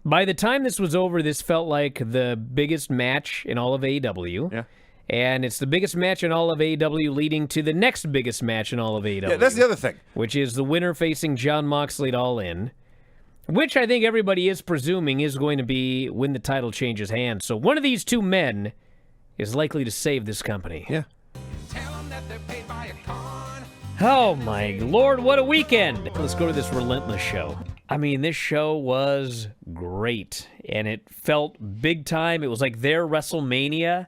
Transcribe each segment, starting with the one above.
By the time this was over, this felt like the biggest match in all of AEW. Yeah. And it's the biggest match in all of AEW leading to the next biggest match in all of AEW. Yeah, that's the other thing. Which is the winner facing Jon Moxley at All In. Which I think everybody is presuming is going to be when the title changes hands. So one of these two men is likely to save this company. Yeah. Oh my Lord, what a weekend! Let's go to this relentless show. I mean, this show was great, and it felt big time. It was like their WrestleMania.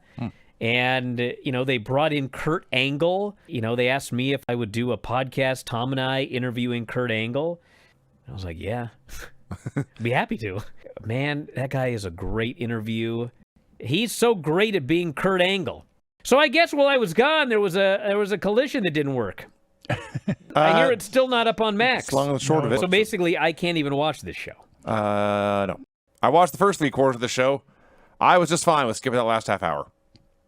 And, you know, they brought in Kurt Angle. You know, they asked me if I would do a podcast, Tom and I interviewing Kurt Angle. I was like, yeah, I'd be happy to. Man, that guy is a great interview. He's so great at being Kurt Angle. So I guess while I was gone, there was a collision that didn't work. I hear it's still not up on Max. It's long and short of it. So basically, I can't even watch this show. No. I watched the first 3 quarters of the show. I was just fine with skipping that last half hour.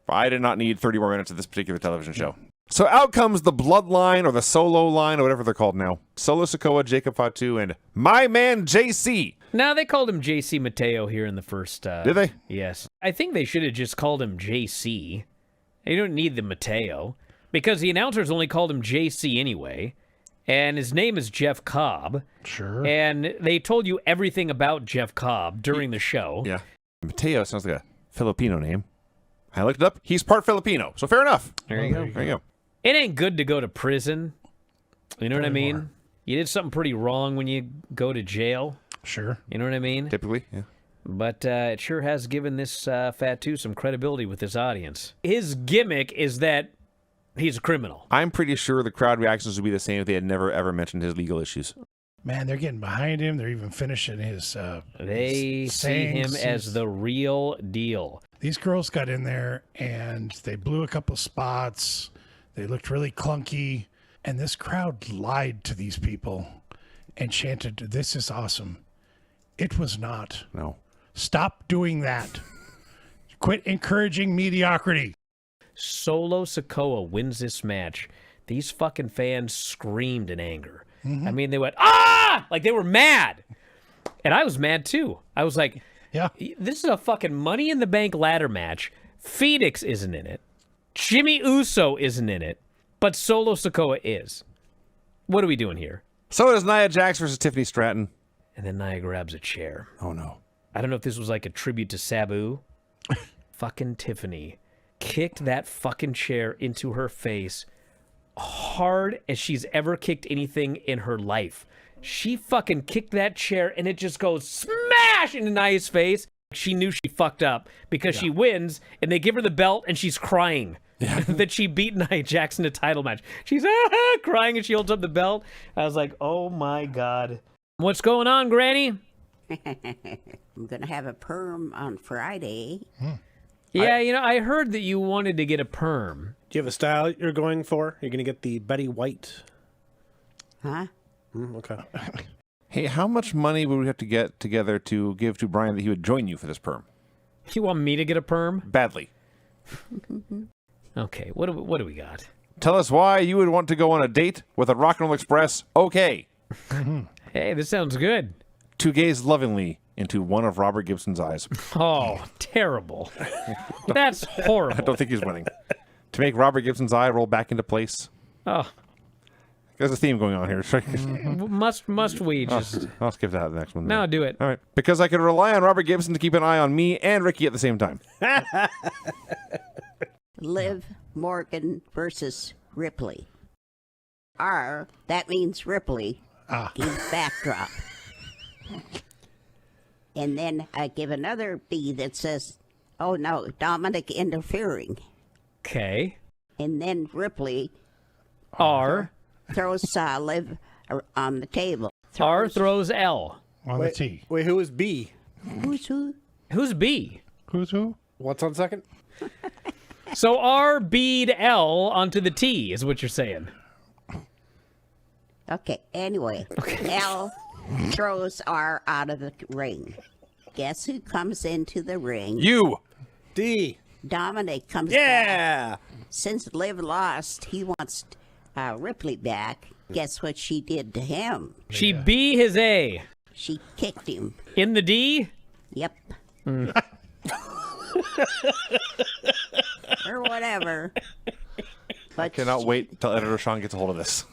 I did not need 30 more minutes of this particular television show. So out comes the Bloodline, or the Solo line, or whatever they're called now. Solo Sakoa, Jacob Fatu, and my man JC. No, they called him JC Matteo here in the first... Did they? Yes. I think they should have just called him JC. They don't need the Matteo, because the announcers only called him JC anyway, and his name is Jeff Cobb. Sure. And they told you everything about Jeff Cobb during the show. Yeah. Matteo sounds like a Filipino name. I looked it up. He's part Filipino, so fair enough. There you go. There you go. It ain't good to go to prison. You know what I mean? You did something pretty wrong when you go to jail. Sure. You know what I mean? Typically, yeah. But it sure has given this Fatu some credibility with this audience. His gimmick is that he's a criminal. I'm pretty sure the crowd reactions would be the same if they had never, ever mentioned his legal issues. Man, they're getting behind him. They're even finishing his They see him as the real deal. These girls got in there, and they blew a couple spots. They looked really clunky. And this crowd lied to these people and chanted, "This is awesome." It was not. No. Stop doing that. Quit encouraging mediocrity. Solo Sakoa wins this match. These fucking fans screamed in anger. I mean, they went, ah! Like they were mad. And I was mad too. I was like, yeah, this is a fucking Money in the Bank ladder match. Phoenix isn't in it. Jimmy Uso isn't in it. But Solo Sakoa is. What are we doing here? So does Nia Jax versus Tiffany Stratton. And then Nia grabs a chair. Oh, no. I don't know if this was like a tribute to Sabu. Fucking Tiffany kicked that fucking chair into her face hard as she's ever kicked anything in her life. She fucking kicked that chair and it just goes smash into Nia's face. She knew she fucked up because she wins and they give her the belt and she's crying that she beat Nia Jax in a title match. She's crying and she holds up the belt. I was like, oh my God. What's going on, Granny? I'm going to have a perm on Friday. Yeah, I heard that you wanted to get a perm. Do you have a style you're going for? You're going to get the Betty White? Huh? Okay. Hey, how much money would we have to get together to give to Bryan that he would join you for this perm? You want me to get a perm? Badly. Okay, what do we got? Tell us why you would want to go on a date with a Rock and Roll Express. Okay. Hey, this sounds good. To gaze lovingly into one of Robert Gibson's eyes. Oh, terrible. That's horrible. I don't think he's winning. To make Robert Gibson's eye roll back into place. Oh. There's a theme going on here. Must we just... I'll skip that next one. No, do it. All right. Because I could rely on Robert Gibson to keep an eye on me and Ricky at the same time. Liv Morgan versus Ripley. R, that means Ripley. Give backdrop. And then I give another B that says, oh no, Dominic interfering. Okay. And then Ripley R. throws Liv on the table. R throws L. On the T. Wait, who is B? Who's who? Who's B? Who's who? What's on second? So R B'd L onto the T is what you're saying. Okay, anyway. L throws R out of the ring. Guess who comes into the ring? You! D. Dominic comes back. Yeah! Since Liv lost, he wants Ripley back. Guess what she did to him? She B his A. She kicked him. In the D? Yep. Or whatever. But Cannot wait until editor Sean gets a hold of this.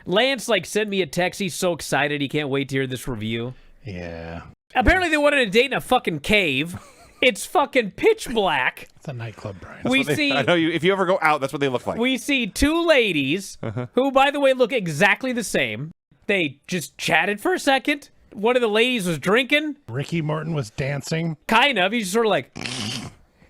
Lance sent me a text. He's so excited. He can't wait to hear this review. Yeah. Apparently they wanted to date in a fucking cave. It's fucking pitch black. It's a nightclub, Brian. I know you. If you ever go out, that's what they look like. We see two ladies who, by the way, look exactly the same. They just chatted for a second. One of the ladies was drinking. Ricky Morton was dancing. Kind of. He's just sort of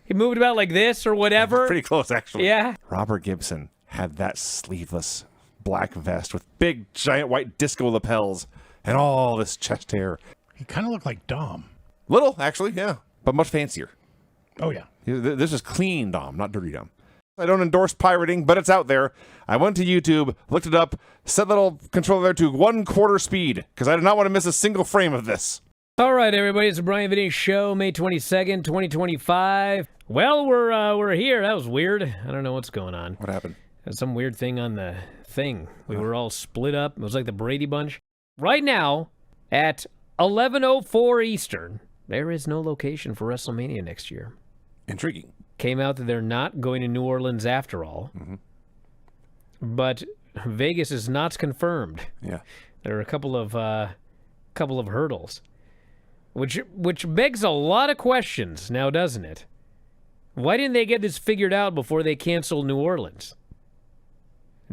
he moved about like this or whatever. Pretty close, actually. Yeah. Robert Gibson had that sleeveless black vest with big, giant white disco lapels and all this chest hair. He kind of looked like Dom. Little, actually, yeah, but much fancier. Oh, yeah. This is clean Dom, not dirty Dom. I don't endorse pirating, but it's out there. I went to YouTube, looked it up, set the little controller there to 1/4 speed, because I did not want to miss a single frame of this. All right, everybody, it's the Bryan Vinny Show, May 22nd, 2025. Well, we're here. That was weird. I don't know what's going on. What happened? There's some weird thing on the thing. We were all split up. It was like the Brady Bunch. Right now, at 11:04 Eastern, there is no location for WrestleMania next year. Intriguing. Came out that they're not going to New Orleans after all. But Vegas is not confirmed. Yeah. There are a couple of hurdles, which begs a lot of questions now, doesn't it? Why didn't they get this figured out before they canceled New Orleans?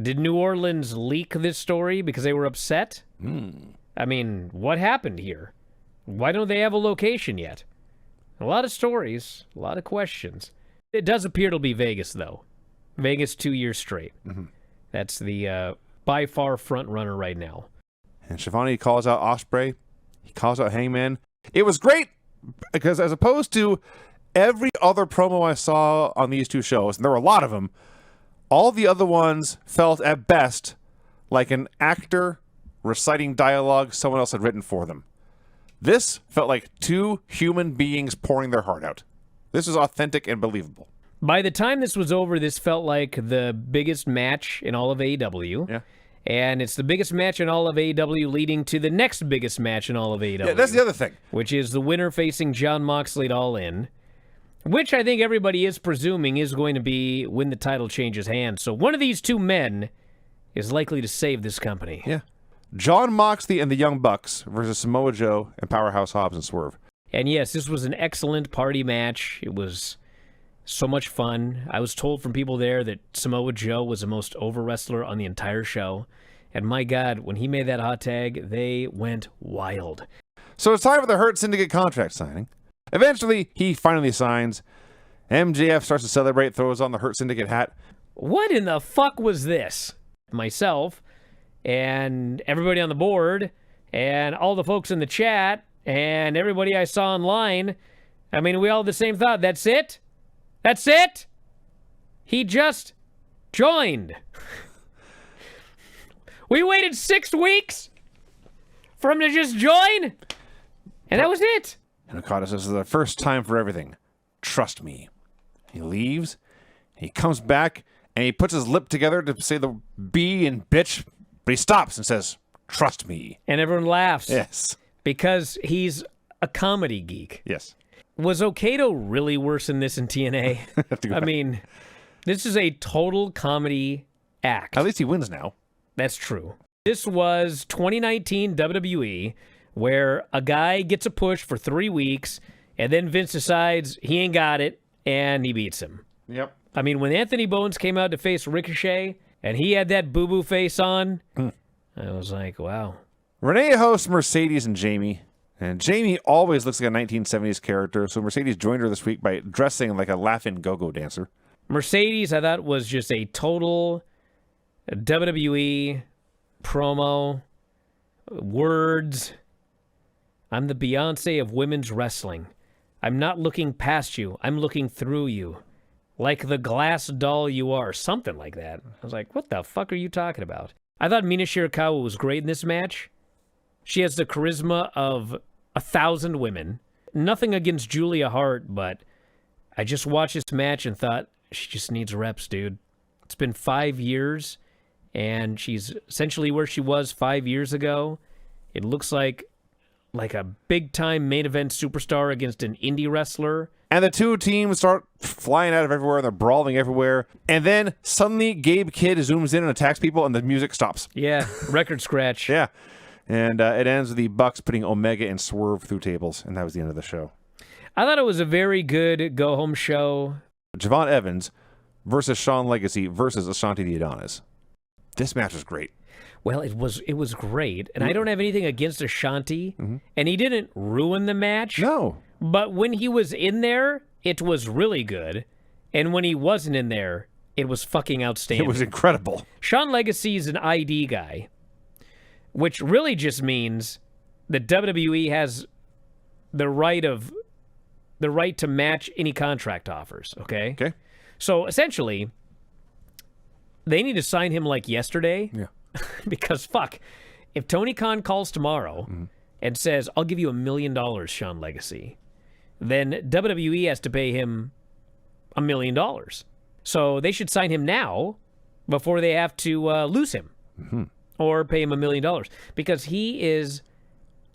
Did New Orleans leak this story because they were upset? I mean, what happened here? Why don't they have a location yet? A lot of stories, a lot of questions. It does appear to be Vegas, though. Vegas 2 years straight. That's the by far front runner right now. And Schiavone calls out Ospreay. He calls out Hangman. It was great because as opposed to every other promo I saw on these two shows, and there were a lot of them, all the other ones felt at best like an actor reciting dialogue someone else had written for them. This felt like two human beings pouring their heart out. This was authentic and believable. By the time this was over, this felt like the biggest match in all of AEW. Yeah. And it's the biggest match in all of AEW leading to the next biggest match in all of AEW. Yeah, that's the other thing. Which is the winner facing Jon Moxley at All In. Which I think everybody is presuming is going to be when the title changes hands. So one of these two men is likely to save this company. Yeah. Jon Moxley and the Young Bucks versus Samoa Joe and Powerhouse Hobbs and Swerve. And yes, this was an excellent party match. It was so much fun. I was told from people there that Samoa Joe was the most over wrestler on the entire show. And my God, when he made that hot tag, they went wild. So it's time for the Hurt Syndicate contract signing. Eventually, he finally signs. MJF starts to celebrate, throws on the Hurt Syndicate hat. What in the fuck was this? Myself and everybody on the board and all the folks in the chat and everybody I saw online, I mean, we all had the same thought. That's it? That's it? He just joined. We waited 6 weeks for him to just join, and that was it. And Okada says, this is the first time for everything. Trust me. He leaves, he comes back, and he puts his lip together to say the B in bitch, but he stops and says, trust me. And everyone laughs. Yes. Because he's a comedy geek. Yes. Was Okado really worse than this in TNA? I mean, this is a total comedy act. At least he wins now. That's true. This was 2019 WWE, where a guy gets a push for 3 weeks, and then Vince decides he ain't got it, and he beats him. Yep. I mean, when Anthony Bowens came out to face Ricochet, and he had that boo-boo face on, I was like, wow. Renee hosts Mercedes and Jamie. And Jamie always looks like a 1970s character, so Mercedes joined her this week by dressing like a laughing go-go dancer. Mercedes, I thought, was just a total WWE promo. Words. I'm the Beyonce of women's wrestling. I'm not looking past you. I'm looking through you. Like the glass doll you are. Something like that. I was like, what the fuck are you talking about? I thought Mina Shirakawa was great in this match. She has the charisma of 1,000 women. Nothing against Julia Hart, but I just watched this match and thought, she just needs reps, dude. It's been 5 years, and she's essentially where she was 5 years ago. It looks like a big-time main event superstar against an indie wrestler. And the two teams start flying out of everywhere, and they're brawling everywhere. And then suddenly Gabe Kidd zooms in and attacks people, and the music stops. Yeah, record scratch. Yeah. And it ends with the Bucks putting Omega and Swerve through tables, and that was the end of the show. I thought it was a very good go-home show. Javon Evans versus Shawn Legacy versus Ashanti the Adonis. This match was great. Well, it was great, and I don't have anything against Ashanti, and he didn't ruin the match. No. But when he was in there, it was really good, and when he wasn't in there, it was fucking outstanding. It was incredible. Shawn Legacy is an ID guy, which really just means that WWE has the right to match any contract offers, okay? Okay. So essentially, they need to sign him like yesterday. Yeah. Because fuck, if Tony Khan calls tomorrow and says, "I'll give you $1 million, Shawn Legacy," then WWE has to pay him $1 million. So they should sign him now before they have to lose him or pay him $1 million because he is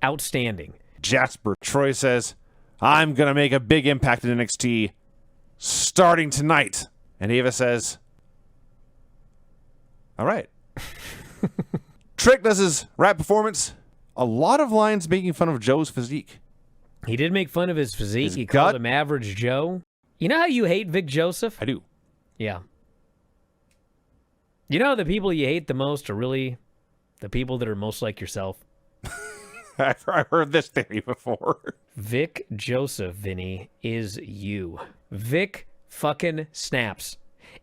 outstanding. Jasper Troy says, "I'm going to make a big impact in NXT starting tonight." And Ava says, "All right." Trick does his rap performance. A lot of lines making fun of Joe's physique. He did make fun of his physique. He gut. called him Average Joe. You know how you hate Vic Joseph? I do. Yeah. You know the people you hate the most are really the people that are most like yourself? I've heard this theory before. Vic Joseph, Vinny, is you. Vic fucking snaps.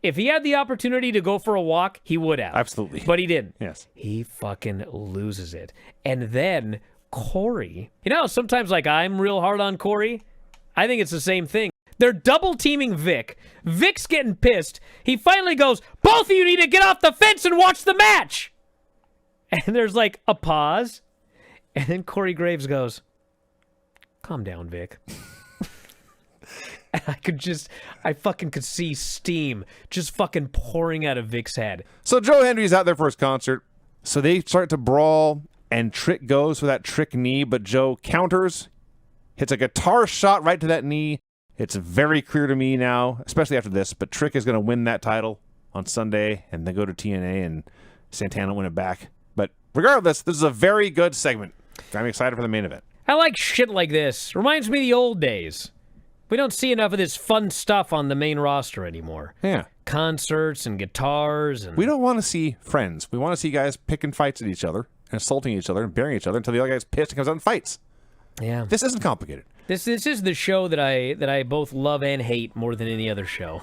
If he had the opportunity to go for a walk, he would have. Absolutely. But he didn't. Yes. He fucking loses it. And then Corey, you know, sometimes like I'm real hard on Corey. I think it's the same thing. They're double teaming Vic. Vic's getting pissed. He finally goes, "Both of you need to get off the fence and watch the match." And there's like a pause. And then Corey Graves goes, "Calm down, Vic." And I fucking could see steam just fucking pouring out of Vic's head. So Joe Hendry's out there for his concert. So they start to brawl, and Trick goes for that trick knee, but Joe counters, hits a guitar shot right to that knee. It's very clear to me now, especially after this, but Trick is going to win that title on Sunday, and then go to TNA, and Santana win it back. But regardless, this is a very good segment. I'm excited for the main event. I like shit like this. Reminds me of the old days. We don't see enough of this fun stuff on the main roster anymore. Yeah. Concerts and guitars. And We don't want to see friends. We want to see guys picking fights at each other, and insulting each other, and burying each other until the other guy's pissed and comes out and fights. Yeah. This isn't complicated. This is the show that I both love and hate more than any other show.